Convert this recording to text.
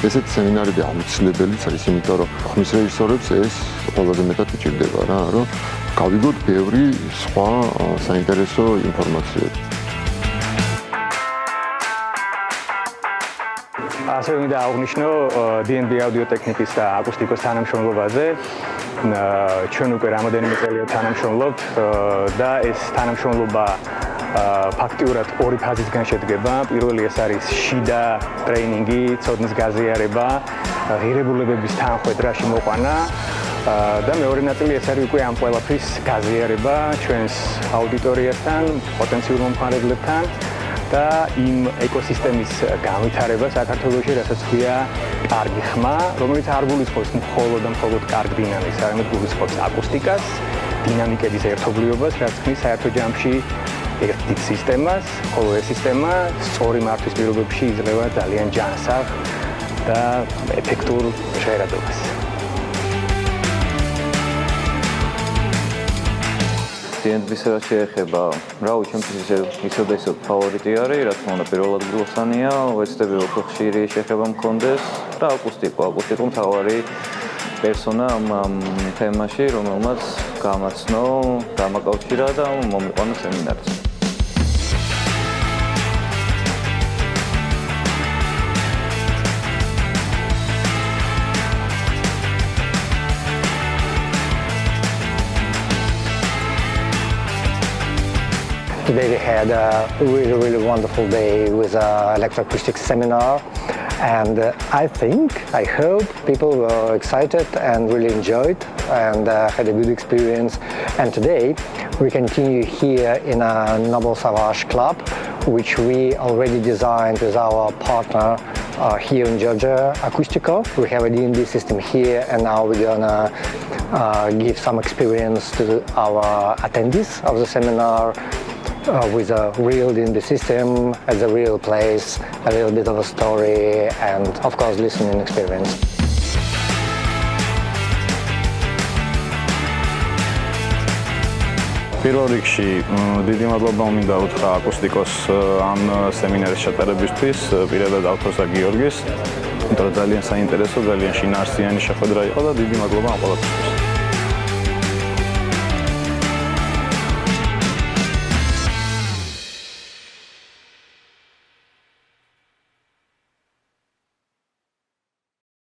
ესეთი სემინარები აუცილებელიც არის, იმიტომ რომ ხმის რეჟისორებს ეს ყველაზე მეტად უჭირდება რა, რომ გავიგოთ ბევრი სხვა საინტერესო ინფორმაციები. ასევე მინდა აღვნიშნო D&B აუდიოტექნიკის და აკუსტიკოს თანამშრომლობაზე. ჩვენ უკვე რამოდენიმე წელია თანამშრომლობთ და ეს თანამშრომლობა ფაქტიურად ორი ფაზისგან შედგება. პირველი ეს არის შიდა ტრეინინგი, ცოდნის გაზიარება, ღირებულებების თანხვედრაში მოყვანა და მეორე ნაწილი ეს არის უკვე ამ ყველაფრის გაზიარება ჩვენს აუდიტორიასთან, პოტენციურ მომხმარებლებთან და იმ ეკოსისტემის განვითარება საქართველოში, რასაც ქვია კარგი ხმა, რომელიც არ გულისხმობს მხოლოდ და მხოლოდ კარგ დინამიკას, არამედ გულისხმობს აკუსტიკას, დინამიკების ერთობლიობას, რაც ქმნის საერთო ჯამში ერთ დიდ სისტემას, ხოლო ეს სისტემა სწორი მართვის პირობებში იძლევა ძალიან ჯანსაღ და ეფექტურ ჟღერადობას. D&B-ს რაც შეეხება, რავი, ჩემთვის ისევ და ისევ ფავორიტი არის, რა თქმა უნდა, პირველად გლოსანია, ვეცდები უფრო ხშირი შეხება მქონდეს და აკუსტიკო მთავარი პერსონა ამ თემაში, რომელმაც გამაცნო, დამაკავშირა და მომიყვანა სემინარზე. Today we had a really wonderful day with an electroacoustic seminar, and I hope people were excited and really enjoyed and had a good experience. And today we continue here in a Noble Savage Club, which we already designed with our partner here in Georgia, Acoustico. We have a D&B system here, and now we're gonna give some experience to our attendees of the seminar. With a real D&B system at the real place, a little bit of a story, and of course listening experience. პირველ რიგში დიდი მადლობა მინდა უთხრა აკუსტიკოს ამ სემინარის ჩატარებისთვის, პირადად ავტორს და გიორგის, იმიტომ რომ ძალიან საინტერესო, ძალიან შინაარსიანი შეხვედრა იყო და დიდი მადლობა ამ ყველაფერთვის.